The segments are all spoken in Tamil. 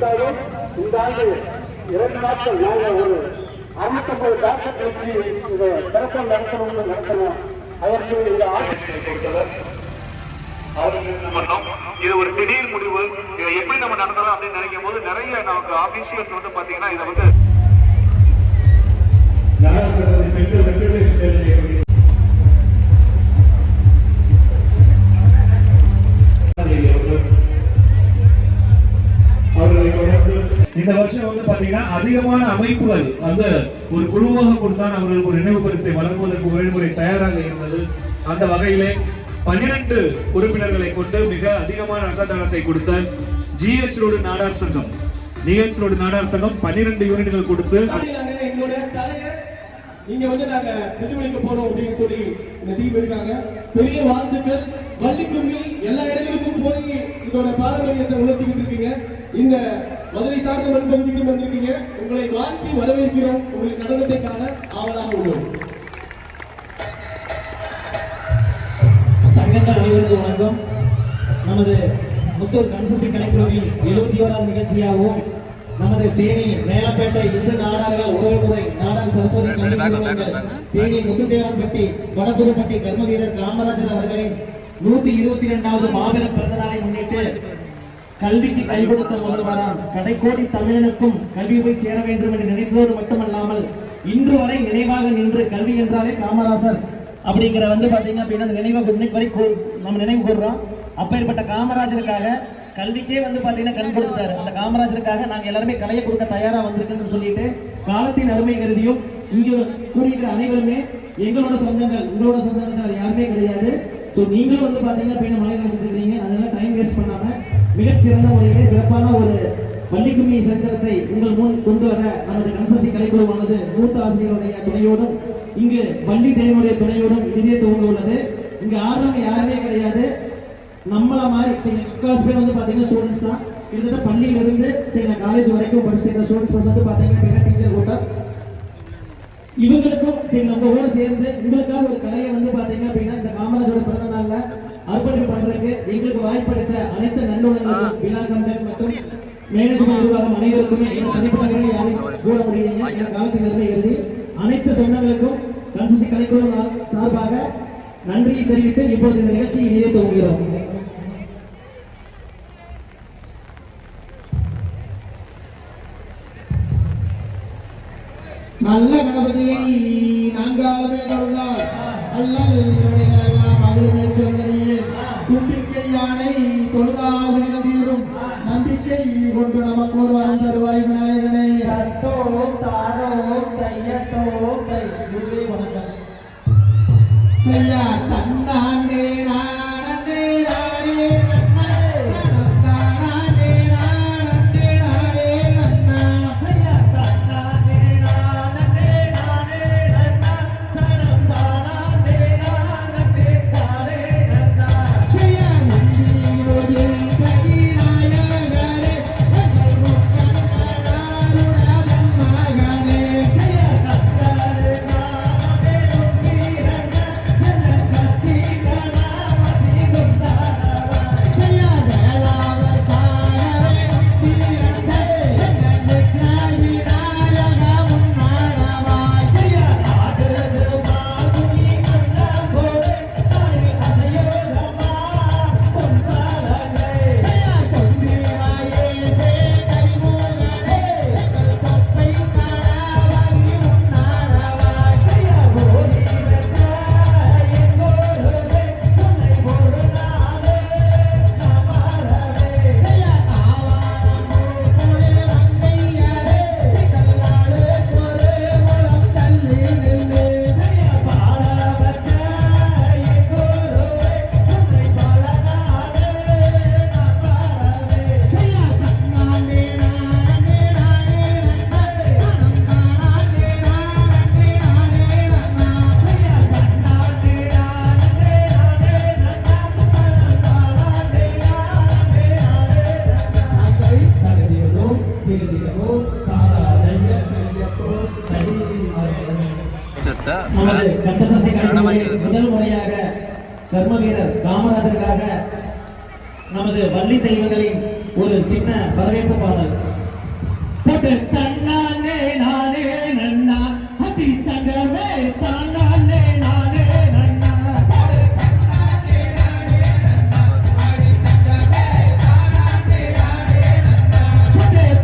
இந்த ஆண்டு 2 நாட்கள் நாங்கள் ஒரு 650 டாக்டர் பேசி இதை சிறப்பாக நடத்தணும்னு நடத்தணும். அதற்கு இந்த ஆலோசனை கொடுத்தவர். இது ஒரு திடீர் முடிவு. எப்படி நம்ம நடத்தலாம் அப்படின்னு நினைக்கும் போது நிறைய நமக்கு ஆபீஷியல்ஸ் வந்து பாத்தீங்கன்னா இதை வந்து இந்த வருஷம் வந்து பாத்தீங்கன்னா அதிகமான அமைப்புகள் வந்து ஒரு குழுவாக கொடுத்தான் அவர்களுக்கு ஒரு நினைவு பரிசை வழங்குவதற்கு ஒருமுறை தயாராக இருந்தது. அந்த வகையிலே 12 உறுப்பினர்களை கொண்டு மிக அதிகமான அங்கதானத்தை கொடுத்த GH ரோடு நாடார் சங்கம் 12 யூனிட்கள் கொடுத்து இங்க வந்து நாங்க பிரதிபலிக்க போறோம் அப்படின்னு சொல்லி இந்த டீம் இருக்காங்க. பெரிய வாழ்த்துக்கள். வள்ளிக்கும்மி எல்லா இடங்களுக்கும் போய் இதோட பாரம்பரியத்தை உணர்த்திக்கிட்டு இருக்கீங்க. இந்த மதுரை சார்ந்த மண்பகுதிக்கு வந்திருக்கீங்க. உங்களை வாழ்த்தி வரவேற்கிறோம். உங்களுக்கு நடனத்தை காண ஆவலாக உள்ளோம். தங்கங்கள் அனைவருக்கும் வணக்கம். நமது முத்தூர் கன்சல்டி கலைக்குழுவின் 71வது நிகழ்ச்சியாகவும் நமது தேனி மேலப்பேட்டை இந்து நாடார்கள் உறவுமுறை நாடார் சரஸ்வதி கல்வி தேனி முத்துதேவன்பட்டி வடபுதுப்பட்டி கர்ம வீரர் காமராஜர் அவர்களின் 122வது மாபெரும் பிறந்த நாளை முன்னிட்டு கல்விக்கு கைகொடுத்த ஒருவராம் கடைக்கோடி தமிழனுக்கும் கல்வி போய் சேர வேண்டும் என்று நினைத்ததோடு மட்டுமல்லாமல் இன்று வரை நினைவாக நின்று கல்வி என்றாலே காமராஜர் அப்படிங்கிற வந்து பாத்தீங்கன்னா அப்படின்னா நம்ம நினைவு கூறுறோம். அப்பேற்பட்ட காமராஜருக்காக கல்விக்கே வந்து பாத்தீங்கன்னா கண் கொடுத்தாரு. அந்த காமராஜருக்காக நாங்க எல்லாருமே கலையை கொடுக்க தயாரா வந்திருக்கோம்னு சொல்லிட்டு காலத்தின் அருமை கருதியும் இங்கு கூடியிருக்கிற அனைவருமே எங்களோட சொந்தங்கள், உங்களோட சொந்தங்கள் யாருமே கிடையாது. ஸோ நீங்களும் வந்து பாத்தீங்கன்னா அப்படின்னா மலை நினைச்சிருக்கீங்க. அதனால டைம் வேஸ்ட் பண்ணாம மிகச்சிறந்த முறையிலே சிறப்பான ஒரு வள்ளிக்கும்மி சரித்திரத்தை உங்கள் முன் கொண்டு வர நமது கன்சல்டி கலைக்குழுவானது மூத்த ஆசிரியருடைய துணையோடும் இங்கு வள்ளி தேவனுடைய துணையோடும் இனிதே துவங்க உள்ளது. இங்க ஆடுறவங்க யாருமே கிடையாது. நம்மள மாதிரி முக்காசு பேர் வந்து பாத்தீங்கன்னா ஸ்டூடெண்ட்ஸ் தான். கிட்டத்தட்ட பள்ளியில இருந்து காலேஜ் வரைக்கும் படிச்சிருக்க ஸ்டூடெண்ட்ஸ் வந்து பாத்தீங்கன்னா டீச்சர் கூட்டம். இவங்களுக்கும் நம்மளோட சேர்ந்து உங்களுக்காக ஒரு கலையை வந்து பாத்தீங்கன்னா அப்படின்னா இந்த காமராஜோட பிறந்த நாள்ல அர்ப்பணிப்பு பண்றதுக்கு எங்களுக்கு வாய்ப்பளித்த அனைத்து நல்லுணர்களுக்கும் விழா கண்டர் மற்றும் மேனேஜ்மெண்ட் நிர்வாகம் அனைவருக்குமே தனிப்பட்ட யாரையும் கூட முடியலைங்க. காலத்தின் அருமை எழுதி அனைத்து சொந்தங்களுக்கும் கன்சல்டி கலைக்குழு சார்பாக நன்றியை தெரிவித்து இப்போது இந்த நிகழ்ச்சியை இணைய துவங்குகிறோம். நல்ல கணபதியை நான்காவது தொழுதால் மகிழ்மை சொல்லையே தும்பிக்கை யானை தொழுதால் வினதீரும் நம்பிக்கை கொண்டு நமக்கு ஒரு வரம் தருவாய் விநாயகனே. செய்யா தன்னாண்டே நானே நானே முதல் முறையாக கர்ம வீரர் காமராஜருக்காக நமது வள்ளி தெய்வங்களின் ஒரு சின்ன வரவேற்பு பாடல். தன்னானே நானே நன்னா அடி தங்கமே தானானே நானே நன்னா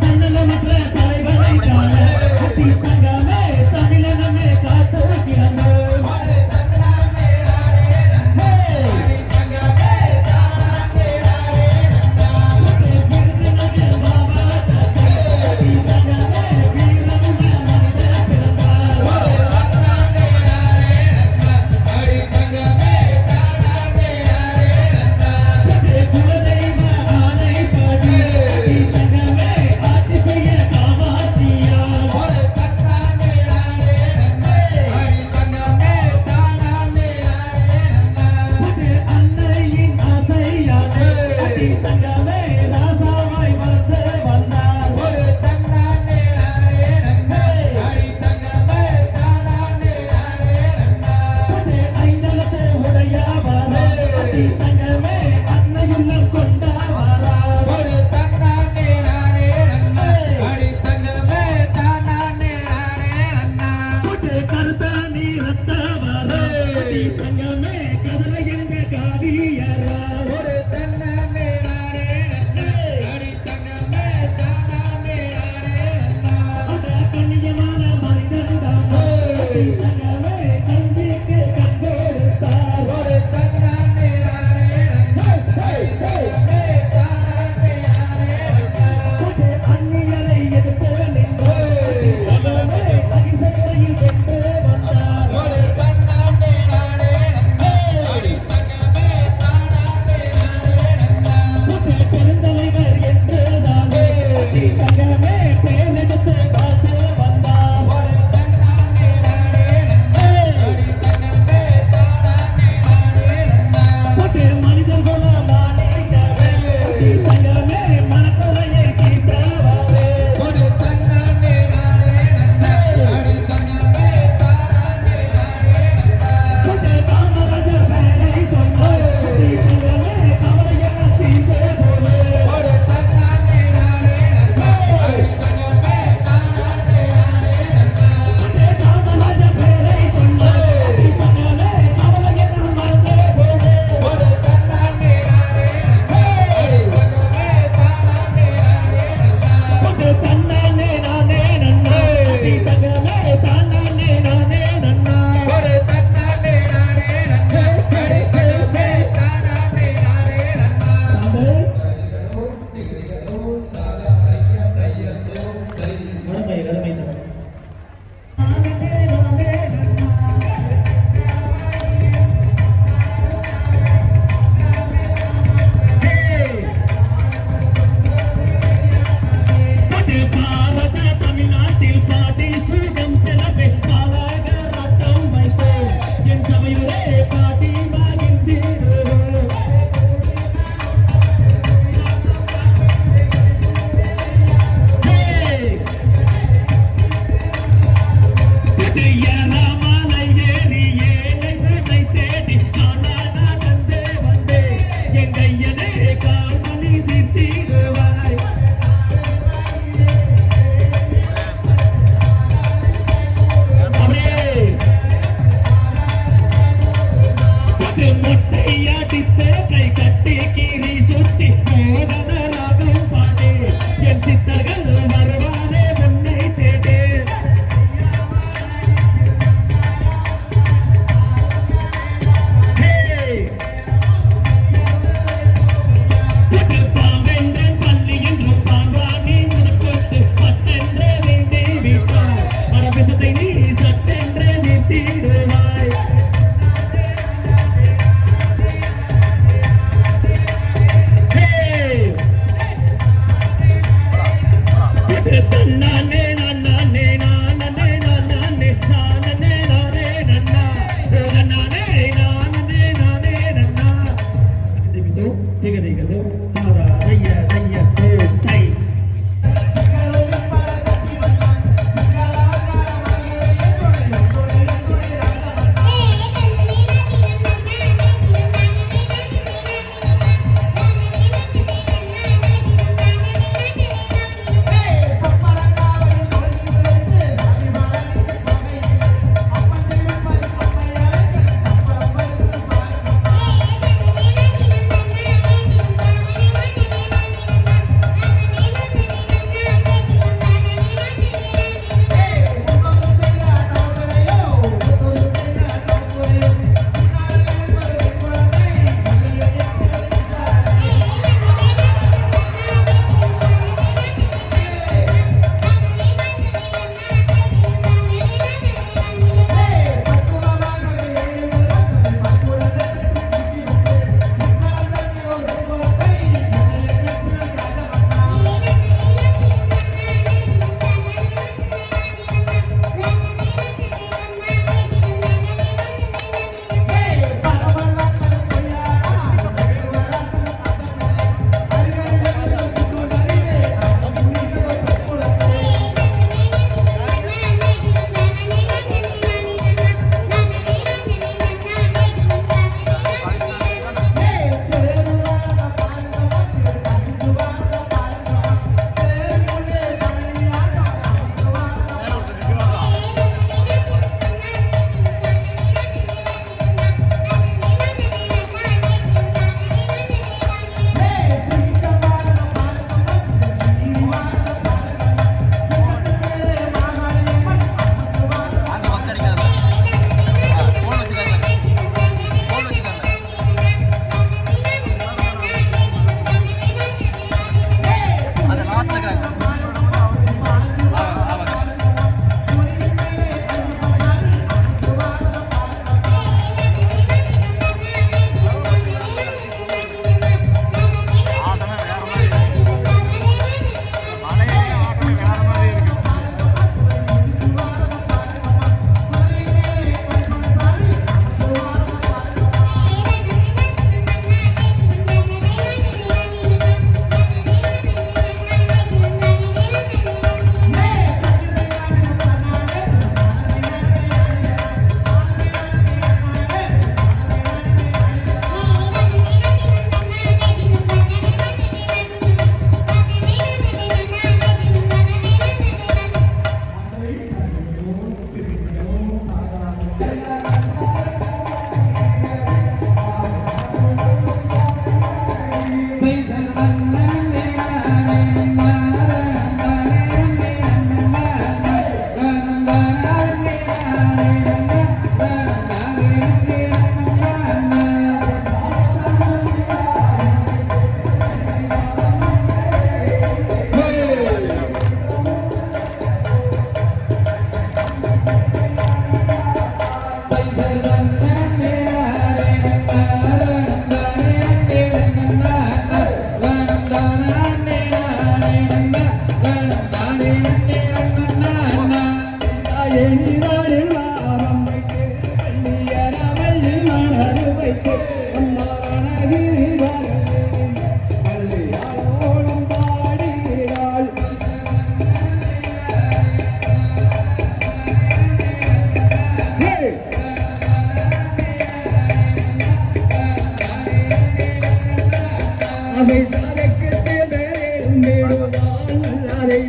தன்னல மற்ற தலைவரை காண அடி தங்கமே தமிழனமே காத்து கிடந்த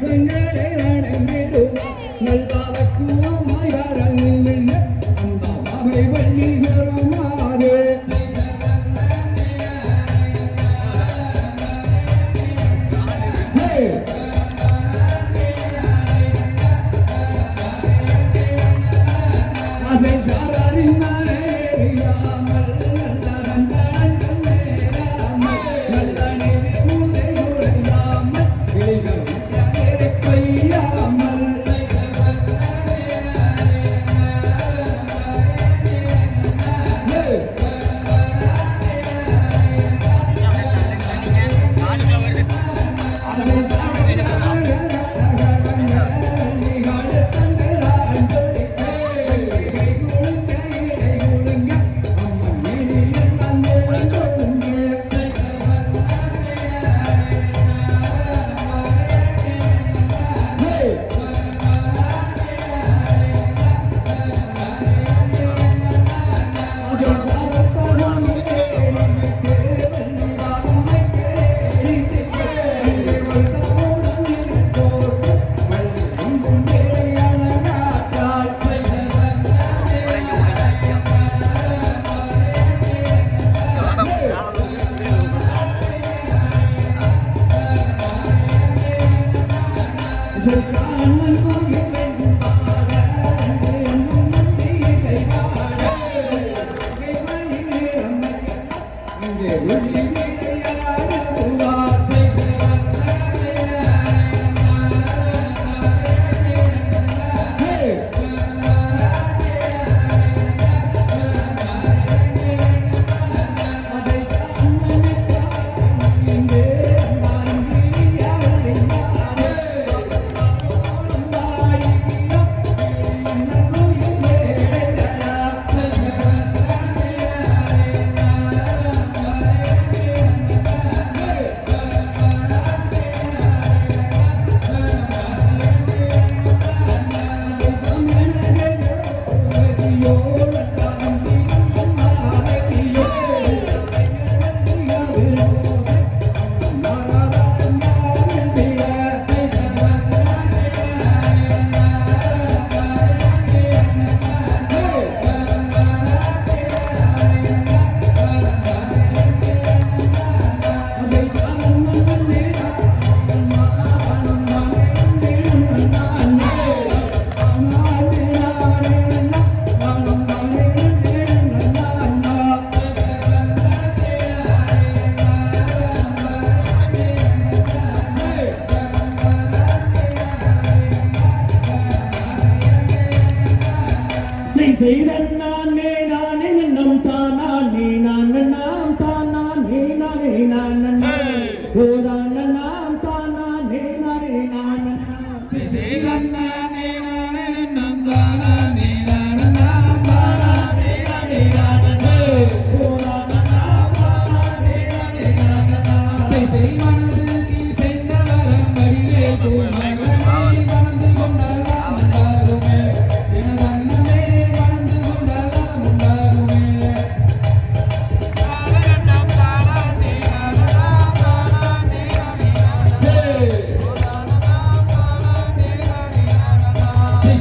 துன்பங்களை அடைந்திடுவார் நல்லாவக்குமாய் வரலில் அந்த வகை வள்ளி பெருமாறு அதை சாதாரின் மறையாமல் நல்ல நேராமல் நல்ல நிலை உரையாமல் இளைஞர் பெய்யாமல் செய்தே நானே நம் தானே நான் நாம் தானே நானே நான் ஓ நாம் தானே நானே நான் செய்தே நானே நம் தானே நான் நாம் தானே நானே நான் ஓ நாம் தானே நானே நான் செய்தே மனது நீ செய்தவர மடிவே மனதை மறந்து கொண்டாலும் உண்டாகுமே எனதன்னமே மறந்து கொண்டாலும் உண்டாகுமே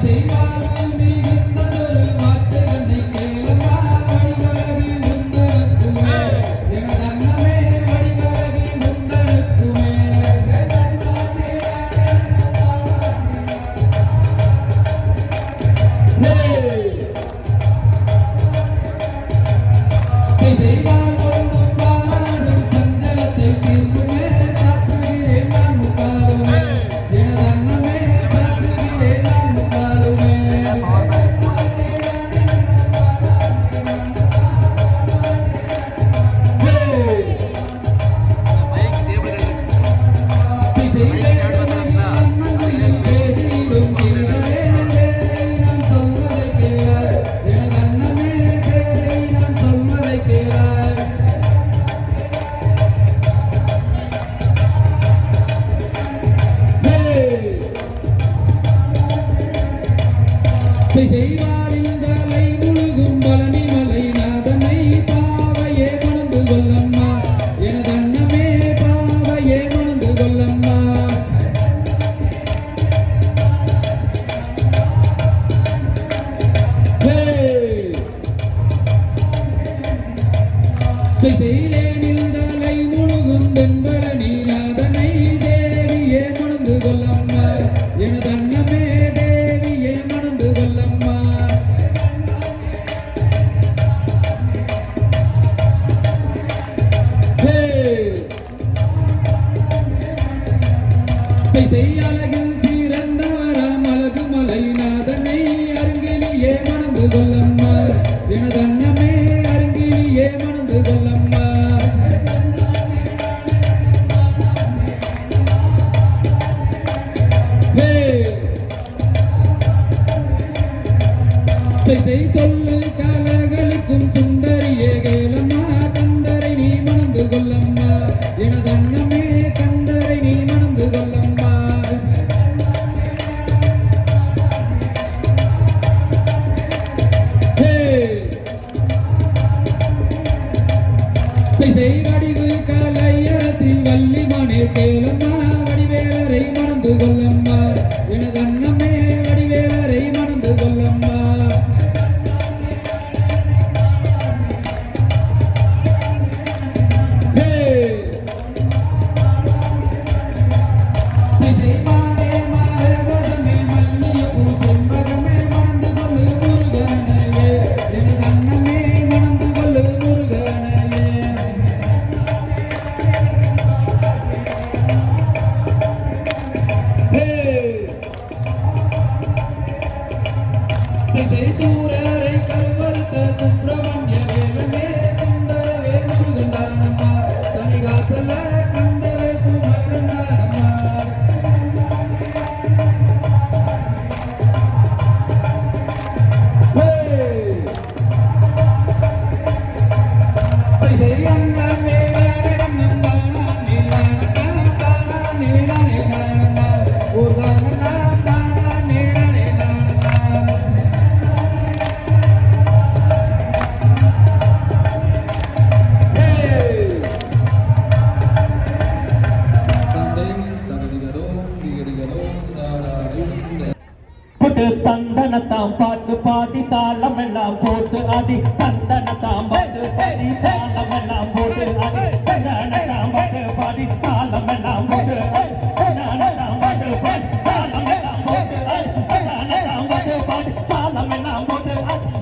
செய்வார்கள் மிகுந்ததொரு வார்த்தைகளை கேளமா வடிவழகி உந்தனுக்குமே எனதன்னமே வடிவழகி உந்தனுக்குமே செய்தால் ஒன்றும் பாராது சஞ்சலத்தை தீர்க்குமே சாற்றுகிறேன் நான் முக்காலுமே எனதன்னமே சாற்றுகிறேன் நான் முக்காலுமே செய்வாரிந்தலை முழுகும் பழனி மலை நாதனை பாவையே மணந்து கொள்ளம்மா எனதன்னமே பாவையே மணந்து கொள்ளம்மா அழகில் சீரந்தவரம் அழகு மலை நாதனே அருங்கிலியே மணந்து கொள்ளம்மா எனதன்னமே அருங்கிலியே மணந்து கொள்ளம்மா சொல்லு காலகளுக்கும் சுந்தரியே கேளம்மா கந்தரை நீ மணந்து கொள்ளம்மா எனதன்னமே கந்தரை நீ மணந்து கொள்ளம்மா வடிவு கலையரசி வள்ளிமணி கேளம்மா வடிவேலரை மணந்து கொள்ளம்மா எனதன்னமே வடிவேலரை மணந்து கொள்ளம்மா சூரரை கருவறுத்த சுப்பிரமணிய வேலனே சுந்தரவே முருகண்டானம்மா தனிகாசல கண்டவே குமரண்டானம்மா அண்ணே ஒரு தந்தனத்தாம் பாட்டு பாடி தாளம் எல்லாம் போட்டு அடி தந்தனத்தாம் பாட்டு பாடி தாளம் எல்லாம் போட்டு அடி தந்தனத்தாம் பாட்டு பாடி தாளம் எல்லாம் போட்டு தந்தனத்தாம் பாட்டு பாடி தாளம் எல்லாம் போட்டு தந்தனத்தாம் பாட்டு பாடி தாளம் எல்லாம் போட்டு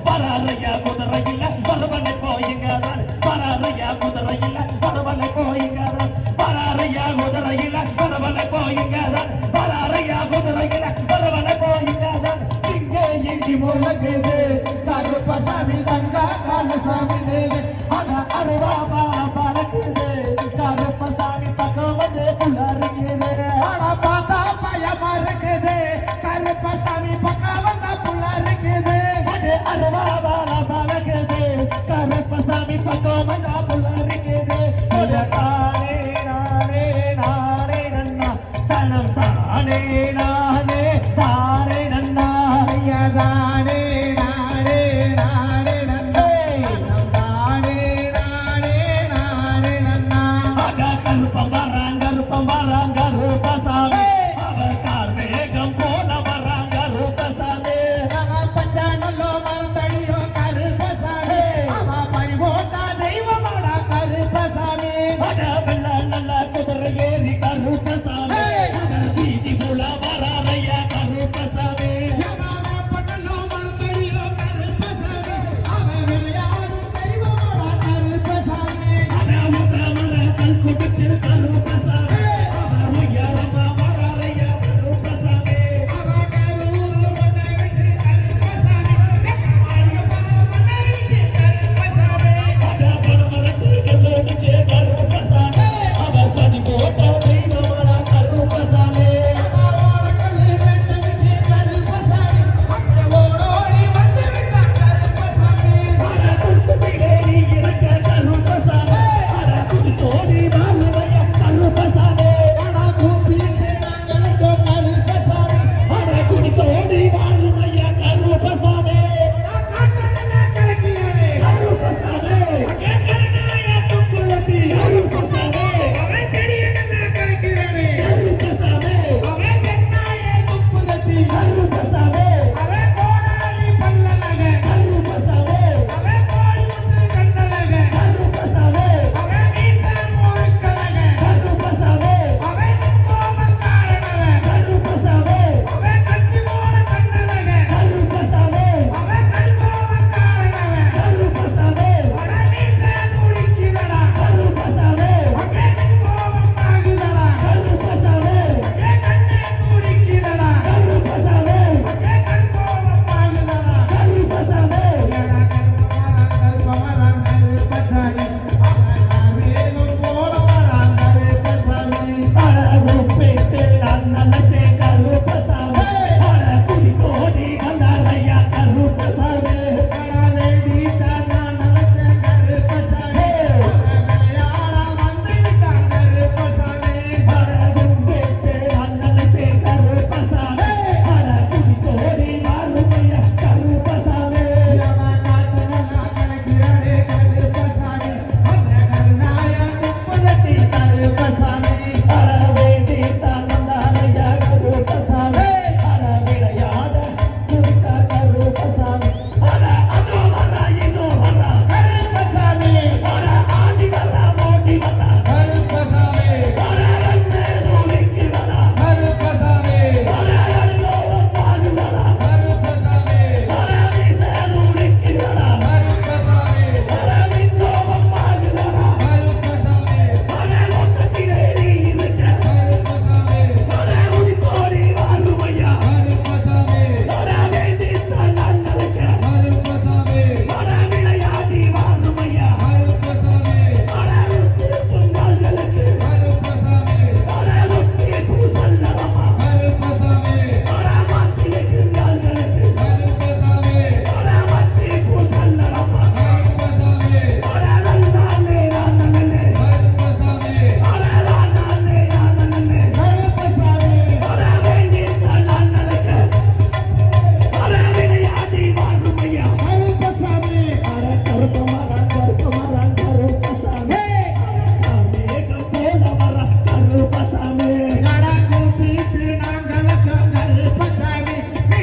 பராரையா குதிரையில பரவலை போயிங்கிறான் பராரையா குதிரையில பரவலை போயிங்கிறான் பராரையா குதிரையில பரவலை போயிங்கிறான் பராரையா குதிரையில பரவலை போயிங்கிறான் முழங்குது கருப்பசாமி தங்கா காலசாமி நேரு அட அருவாமா பறக்குது கருப்பசாமி பக்கம் வந்து புள்ளருக்குது அட பார்த்தா பயமா இருக்குது கருப்பசாமி பக்கம் வந்தா புள்ளருக்குது அட அருவாமா பறக்குது கருப்பசாமி பக்கம் வந்தா புள்ளருக்குது தானே நானே நானே நன்னா தனம் தானே நானே தானே நன்னா தானே நானே நானே நன்னே தானே நானே நானே நன்னா கருப்பம் வராங்க ரூபசாமி அவர் கார்மேகம் போல வராங்க ரூபசாமி பச்சானல்லோ மரத்தடியோ கருப்பசாமி அவ பரிவோட்டா தெய்வமாட கருப்பசாமி வெள்ள நல்ல குதிரை ஏறி கருப்பசாமி வீதி புல வர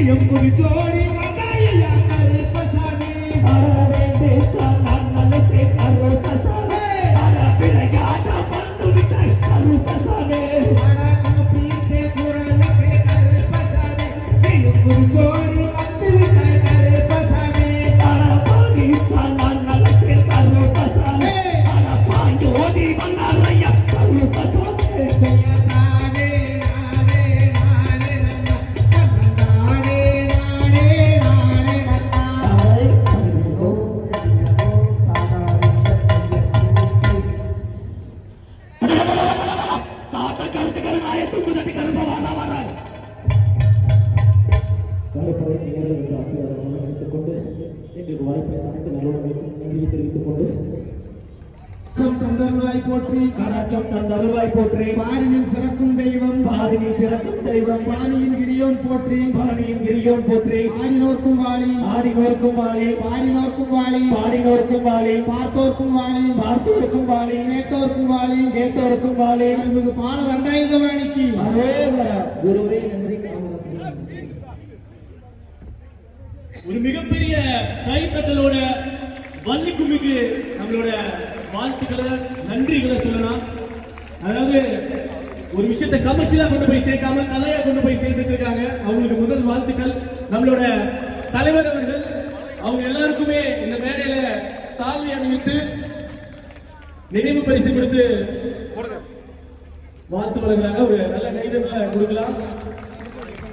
ஜோடி வந்தாயா கருப்பசாமி ஜோடி வந்து விட்டாய் கருப்பசாமி செய்யத்தானே நானே நானே நானே நானே நானே கருப்பரை நேர்களுக்கு ஆசீர்வாதம் அளித்துக் கொண்டு எங்களுக்கு வாய்ப்பை அனைத்து நல்லவர்களுக்கும் நன்றியை தெரிவித்துக் கொண்டு தந்தருவாய் போற்றி கடாச்சம் தந்தருவாய் போற்றி பாரினில் சிறக்கும் தெய்வம் பாரினில் சிறக்கும் தெய்வம் பழனியின் கிரியோன் போற்றி பழனியின் கிரியோன் போற்றி ஆடினோர்க்கும் வாழி ஆடினோர்க்கும் வாழி பாடினோர்க்கும் வாழி பாடினோர்க்கும் வாழி பார்த்தோர்க்கும் வாழி பார்த்தோருக்கும் வாழி கேட்டோர்க்கும் வாழி கேட்டோருக்கும் வாழி அன்புக்கு பால 2000 வாணிக்கு அரோகர குருவே நன்றி காமராசன் ஒரு மிகப்பெரிய கைத்தட்டலோட வள்ளிக்கும்மிக்கு நம்மளோட வாழ்த்துக்களை நன்றிகளை சொல்லலாம். அதாவது ஒரு விஷயத்தை கமர்ஷியலா கொண்டு போய் சேர்க்காம கலையா கொண்டு போய் சேர்த்துட்டு இருக்காங்க. அவங்களுக்கு முதல் வாழ்த்துக்கள். நம்மளோட தலைவர் அவர்கள் அவங்க எல்லாருக்குமே இந்த மேடையில சால்வை அணிவித்து நினைவு பரிசு கொடுத்து வாழ்த்து வழங்குறாங்க. ஒரு நல்ல கைதட்டல கொடுக்கலாம்.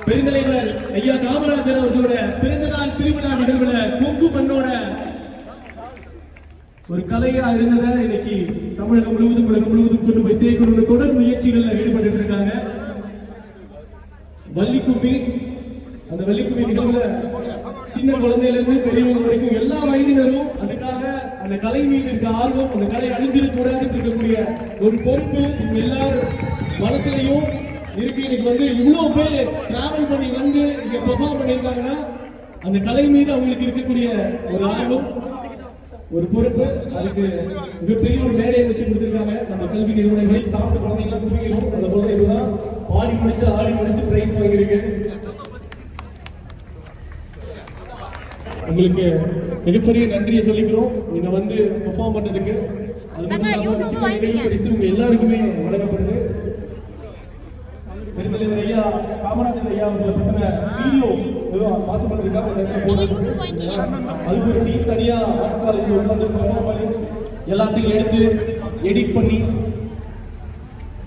பெருந்தலைவர் ஐயா காமராஜர் அவர்களோட பிறந்தநாள் திருவிழா நிகழ்வுல கொங்கு மண்ணோட ஒரு கலையா இருந்ததை இன்னைக்கு தமிழகம் முழுவதும் உலகம் முழுவதும் கொண்டு போய் சேர்க்கணும்னு தொடர் முயற்சிகள்ல ஈடுபட்டு இருக்காங்க. வள்ளிக்கும்மி, அந்த வள்ளிக்கும்மி நிகழ்வுல சின்ன குழந்தையில இருந்து பெரியவங்க வரைக்கும் எல்லா வயதினரும் அதுக்காக அந்த கலை மீது இருக்க ஆர்வம், அந்த கலை அழிஞ்சிடக்கூடாதுன்னு இருக்கக்கூடிய ஒரு பொறுப்பு இவங்க எல்லாரும் மனசுலையும் இருக்கு. இன்னைக்கு வந்து இவ்வளவு பேர் டிராவல் பண்ணி வந்து இங்க பெர்ஃபார்ம் பண்ணியிருக்காங்கன்னா அந்த கலை மீது அவங்களுக்கு இருக்கக்கூடிய ஒரு ஆர்வம், ஒரு பொறுப்பு. அதுக்கு மிகப்பெரிய ஒரு மேடையை வச்சு கொடுத்திருக்காங்க. நம்ம கல்வி நிறுவனங்களை சாப்பிட்டு குழந்தைங்களாம் தூங்கிடும். அந்த குழந்தைங்க தான் ஆடி முடிச்சு பிரைஸ் வாங்கியிருக்கு. உங்களுக்கு மிகப்பெரிய நன்றியை சொல்லிக்கிறோம் இங்க வந்து பெர்ஃபார்ம் பண்ணதுக்கு. அது மட்டும் இல்லாம பரிசு உங்க எல்லாருக்குமே வழங்கப்படுது. பெருந்தலைவர் ஐயா காமராஜர் ஐயா அவர்களை பத்தின வீடியோ மாசம் பண்ணிருக்காங்க. அதுக்கு ஒரு டீம் தனியா ஆர்ட்ஸ் காலேஜ் உட்காந்து எல்லாத்தையும் எடுத்து எடிட் பண்ணி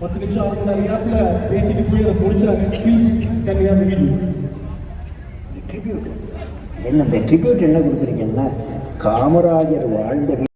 10 நிமிஷம் 1/2 மணி நேரத்துல பேசிட்டு போய் அதை முடிச்சாங்க. Please can we have video. Tribute என்ன கொடுக்குறீங்கன்னா காமராஜர் வாழ்ந்த